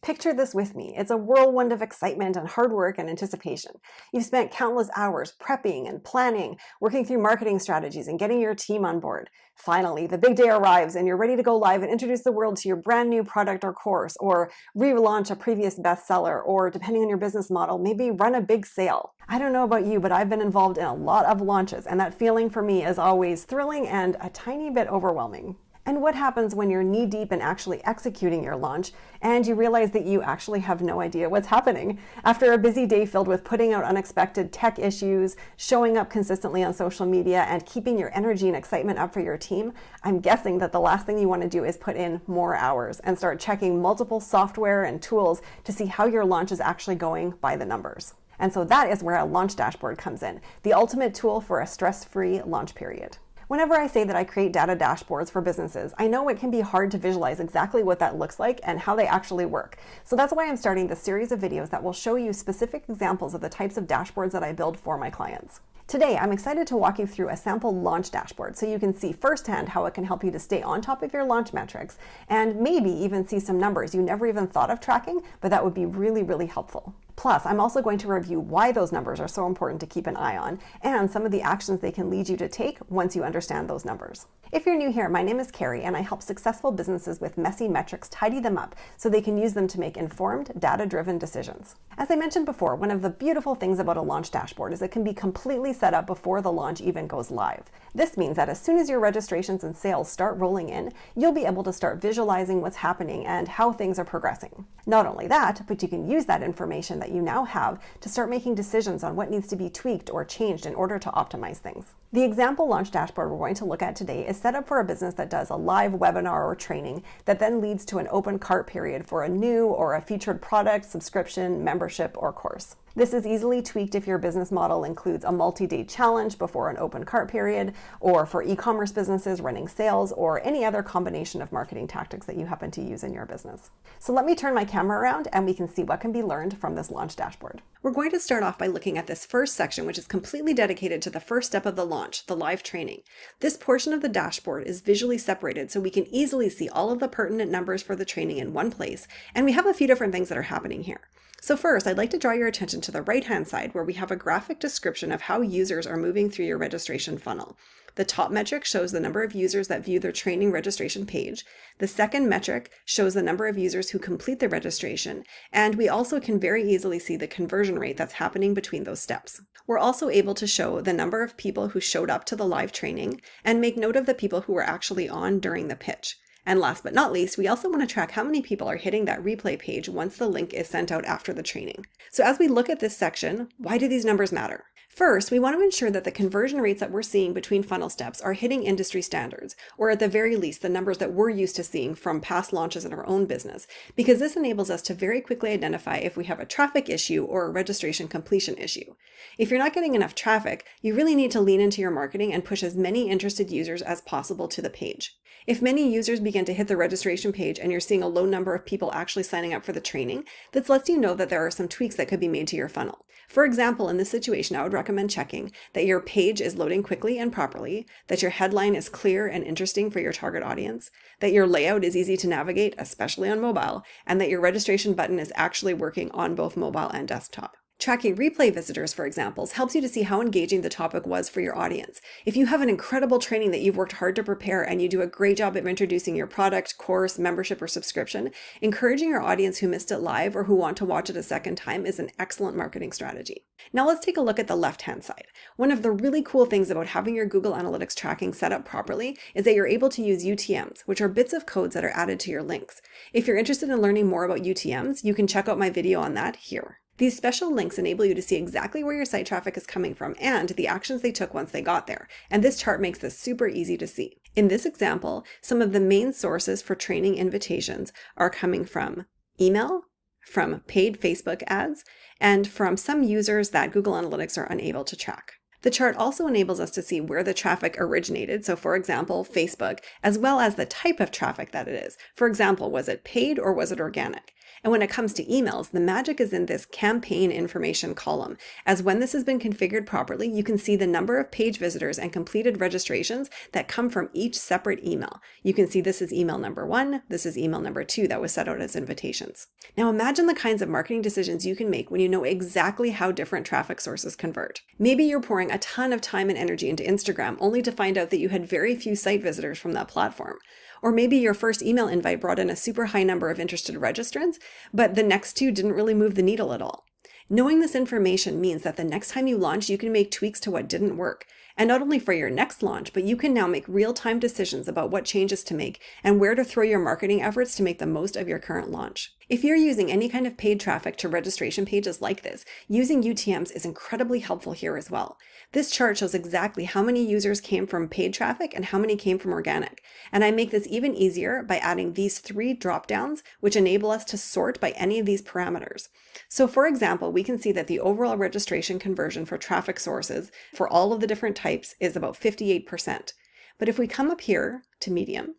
Picture this with me. It's a whirlwind of excitement and hard work and anticipation. You've spent countless hours prepping and planning, working through marketing strategies and getting your team on board. Finally, the big day arrives and you're ready to go live and introduce the world to your brand new product or course, or relaunch a previous bestseller, or depending on your business model, maybe run a big sale. I don't know about you, but I've been involved in a lot of launches, and that feeling for me is always thrilling and a tiny bit overwhelming. And what happens when you're knee-deep in actually executing your launch and you realize that you actually have no idea what's happening? After a busy day filled with putting out unexpected tech issues, showing up consistently on social media, and keeping your energy and excitement up for your team, I'm guessing that the last thing you want to do is put in more hours and start checking multiple software and tools to see how your launch is actually going by the numbers. And so that is where a launch dashboard comes in, the ultimate tool for a stress-free launch period. Whenever I say that I create data dashboards for businesses, I know it can be hard to visualize exactly what that looks like and how they actually work. So that's why I'm starting this series of videos that will show you specific examples of the types of dashboards that I build for my clients. Today, I'm excited to walk you through a sample launch dashboard so you can see firsthand how it can help you to stay on top of your launch metrics and maybe even see some numbers you never even thought of tracking, but that would be really, really helpful. Plus, I'm also going to review why those numbers are so important to keep an eye on and some of the actions they can lead you to take once you understand those numbers. If you're new here, my name is Kari and I help successful businesses with messy metrics tidy them up so they can use them to make informed, data-driven decisions. As I mentioned before, one of the beautiful things about a launch dashboard is it can be completely set up before the launch even goes live. This means that as soon as your registrations and sales start rolling in, you'll be able to start visualizing what's happening and how things are progressing. Not only that, but you can use that information that you now have to start making decisions on what needs to be tweaked or changed in order to optimize things. The example launch dashboard we're going to look at today is set up for a business that does a live webinar or training that then leads to an open cart period for a new or a featured product, subscription, membership, or course. This is easily tweaked if your business model includes a multi-day challenge before an open cart period, or for e-commerce businesses running sales, or any other combination of marketing tactics that you happen to use in your business. So let me turn my camera around and we can see what can be learned from this launch dashboard. We're going to start off by looking at this first section, which is completely dedicated to the first step of the launch, the live training. This portion of the dashboard is visually separated so we can easily see all of the pertinent numbers for the training in one place, and we have a few different things that are happening here. So first, I'd like to draw your attention to the right-hand side where we have a graphic description of how users are moving through your registration funnel. The top metric shows the number of users that view their training registration page. The second metric shows the number of users who complete the registration, and we also can very easily see the conversion rate that's happening between those steps. We're also able to show the number of people who showed up to the live training and make note of the people who were actually on during the pitch. And last but not least, we also want to track how many people are hitting that replay page once the link is sent out after the training. So as we look at this section, why do these numbers matter? First, we want to ensure that the conversion rates that we're seeing between funnel steps are hitting industry standards, or at the very least, the numbers that we're used to seeing from past launches in our own business, because this enables us to very quickly identify if we have a traffic issue or a registration completion issue. If you're not getting enough traffic, you really need to lean into your marketing and push as many interested users as possible to the page. If many users begin to hit the registration page and you're seeing a low number of people actually signing up for the training, this lets you know that there are some tweaks that could be made to your funnel. For example, in this situation, I would recommend checking that your page is loading quickly and properly, that your headline is clear and interesting for your target audience, that your layout is easy to navigate, especially on mobile, and that your registration button is actually working on both mobile and desktop. Tracking replay visitors, for example, helps you to see how engaging the topic was for your audience. If you have an incredible training that you've worked hard to prepare and you do a great job of introducing your product, course, membership, or subscription, encouraging your audience who missed it live or who want to watch it a second time is an excellent marketing strategy. Now let's take a look at the left-hand side. One of the really cool things about having your Google Analytics tracking set up properly is that you're able to use UTMs, which are bits of codes that are added to your links. If you're interested in learning more about UTMs, you can check out my video on that here. These special links enable you to see exactly where your site traffic is coming from and the actions they took once they got there, and this chart makes this super easy to see. In this example, some of the main sources for training invitations are coming from email, from paid Facebook ads, and from some users that Google Analytics are unable to track. The chart also enables us to see where the traffic originated, so for example, Facebook, as well as the type of traffic that it is. For example, was it paid or was it organic? And when it comes to emails, the magic is in this campaign information column, as when this has been configured properly, you can see the number of page visitors and completed registrations that come from each separate email. You can see this is email number 1, this is email number 2 that was set out as invitations. Now imagine the kinds of marketing decisions you can make when you know exactly how different traffic sources convert. Maybe you're pouring a ton of time and energy into Instagram only to find out that you had very few site visitors from that platform. Or maybe your first email invite brought in a super high number of interested registrants, but the next two didn't really move the needle at all. Knowing this information means that the next time you launch, you can make tweaks to what didn't work. And not only for your next launch, but you can now make real-time decisions about what changes to make and where to throw your marketing efforts to make the most of your current launch. If you're using any kind of paid traffic to registration pages like this, using UTMs is incredibly helpful here as well. This chart shows exactly how many users came from paid traffic and how many came from organic. And I make this even easier by adding these 3 drop-downs, which enable us to sort by any of these parameters. So for example, we can see that the overall registration conversion for traffic sources for all of the different types is about 58%. But if we come up here to medium,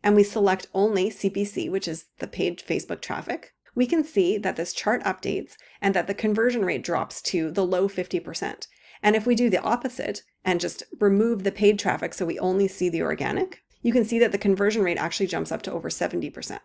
and we select only CPC, which is the paid Facebook traffic, we can see that this chart updates and that the conversion rate drops to the low 50%. And if we do the opposite and just remove the paid traffic so we only see the organic, you can see that the conversion rate actually jumps up to over 70%.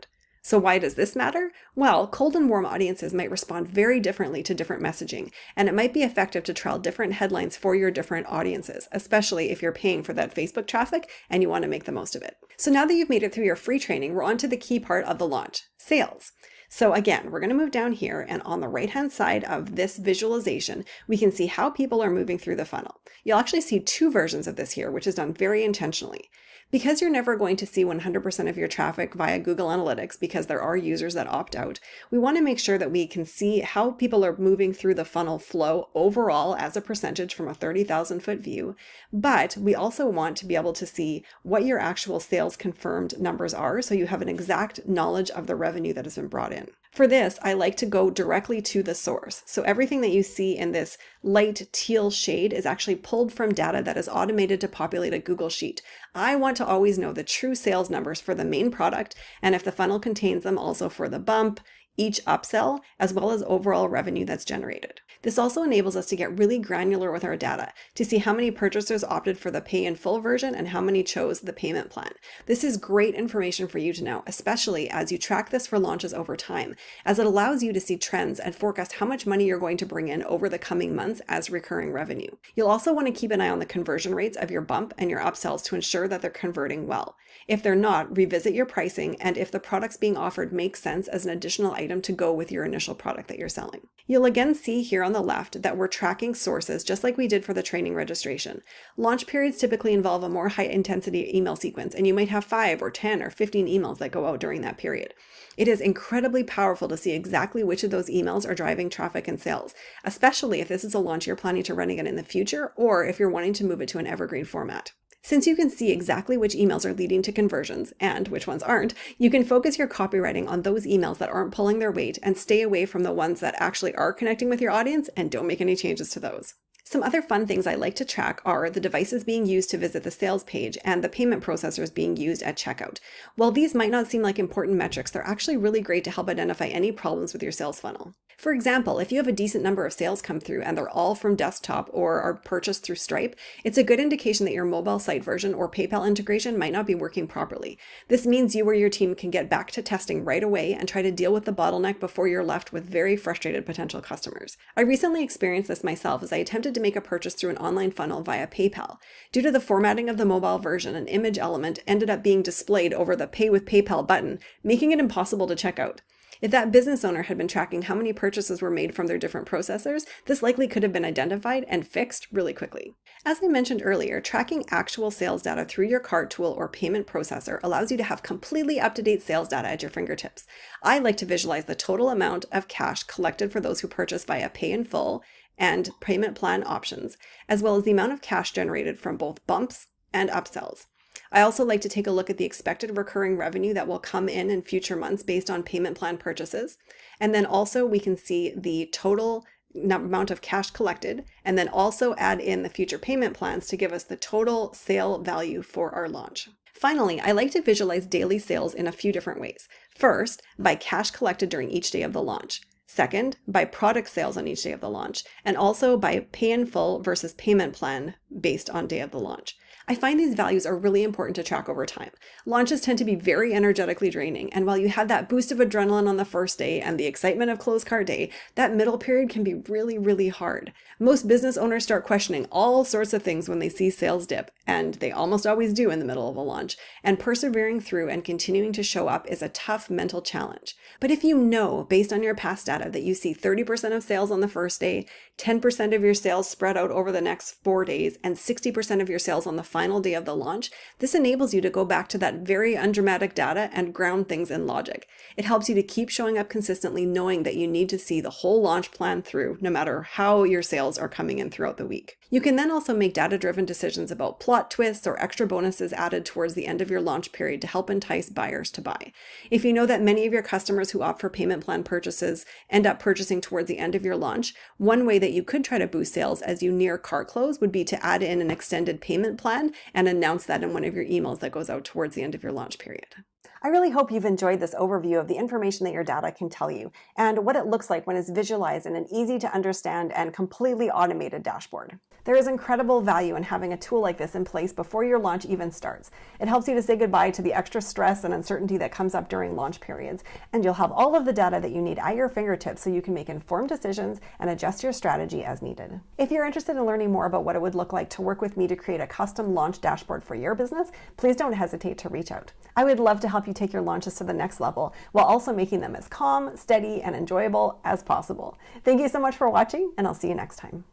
So why does this matter? Well, cold and warm audiences might respond very differently to different messaging, and it might be effective to trial different headlines for your different audiences, especially if you're paying for that Facebook traffic and you want to make the most of it. So now that you've made it through your free training, we're on to the key part of the launch, sales. So again, we're going to move down here, and on the right-hand side of this visualization, we can see how people are moving through the funnel. You'll actually see 2 versions of this here, which is done very intentionally. Because you're never going to see 100% of your traffic via Google Analytics because there are users that opt out, we want to make sure that we can see how people are moving through the funnel flow overall as a percentage from a 30,000-foot view, but we also want to be able to see what your actual sales confirmed numbers are so you have an exact knowledge of the revenue that has been brought in. For this, I like to go directly to the source. So everything that you see in this light teal shade is actually pulled from data that is automated to populate a Google Sheet. I want to always know the true sales numbers for the main product, and if the funnel contains them, also for the bump, each upsell, as well as overall revenue that's generated. This also enables us to get really granular with our data to see how many purchasers opted for the pay in full version and how many chose the payment plan. This is great information for you to know, especially as you track this for launches over time, as it allows you to see trends and forecast how much money you're going to bring in over the coming months as recurring revenue. You'll also want to keep an eye on the conversion rates of your bump and your upsells to ensure that they're converting well. If they're not, revisit your pricing and if the products being offered make sense as an additional item to go with your initial product that you're selling. You'll again see here on the left that we're tracking sources just like we did for the training registration. Launch periods typically involve a more high intensity email sequence, and you might have 5 or 10 or 15 emails that go out during that period. It is incredibly powerful to see exactly which of those emails are driving traffic and sales, especially if this is a launch you're planning to run again in the future or if you're wanting to move it to an evergreen format. Since you can see exactly which emails are leading to conversions and which ones aren't, you can focus your copywriting on those emails that aren't pulling their weight and stay away from the ones that actually are connecting with your audience, and don't make any changes to those. Some other fun things I like to track are the devices being used to visit the sales page and the payment processors being used at checkout. While these might not seem like important metrics, they're actually really great to help identify any problems with your sales funnel. For example, if you have a decent number of sales come through and they're all from desktop or are purchased through Stripe, it's a good indication that your mobile site version or PayPal integration might not be working properly. This means you or your team can get back to testing right away and try to deal with the bottleneck before you're left with very frustrated potential customers. I recently experienced this myself as I attempted to make a purchase through an online funnel via PayPal. Due to the formatting of the mobile version, an image element ended up being displayed over the Pay with PayPal button, making it impossible to check out. If that business owner had been tracking how many purchases were made from their different processors, this likely could have been identified and fixed really quickly. As I mentioned earlier, tracking actual sales data through your cart tool or payment processor allows you to have completely up-to-date sales data at your fingertips. I like to visualize the total amount of cash collected for those who purchase via pay in full and payment plan options, as well as the amount of cash generated from both bumps and upsells. I also like to take a look at the expected recurring revenue that will come in future months based on payment plan purchases. And then also we can see the total amount of cash collected, and then also add in the future payment plans to give us the total sale value for our launch. Finally, I like to visualize daily sales in a few different ways. First, by cash collected during each day of the launch. Second, by product sales on each day of the launch, and also by pay in full versus payment plan based on day of the launch. I find these values are really important to track over time. Launches tend to be very energetically draining, and while you have that boost of adrenaline on the first day and the excitement of close card day, that middle period can be really, really hard. Most business owners start questioning all sorts of things when they see sales dip, and they almost always do in the middle of a launch, and persevering through and continuing to show up is a tough mental challenge. But if you know, based on your past data, that you see 30% of sales on the first day, 10% of your sales spread out over the next 4 days, and 60% of your sales on the final day of the launch, this enables you to go back to that very undramatic data and ground things in logic. It helps you to keep showing up consistently, knowing that you need to see the whole launch plan through, no matter how your sales are coming in throughout the week. You can then also make data-driven decisions about plot twists or extra bonuses added towards the end of your launch period to help entice buyers to buy. If you know that many of your customers who opt for payment plan purchases end up purchasing towards the end of your launch, one way that you could try to boost sales as you near cart close would be to add in an extended payment plan and announce that in one of your emails that goes out towards the end of your launch period. I really hope you've enjoyed this overview of the information that your data can tell you and what it looks like when it's visualized in an easy to understand and completely automated dashboard. There is incredible value in having a tool like this in place before your launch even starts. It helps you to say goodbye to the extra stress and uncertainty that comes up during launch periods, and you'll have all of the data that you need at your fingertips so you can make informed decisions and adjust your strategy as needed. If you're interested in learning more about what it would look like to work with me to create a custom launch dashboard for your business, please don't hesitate to reach out. I would love to help you take your launches to the next level while also making them as calm, steady, and enjoyable as possible. Thank you so much for watching, and I'll see you next time.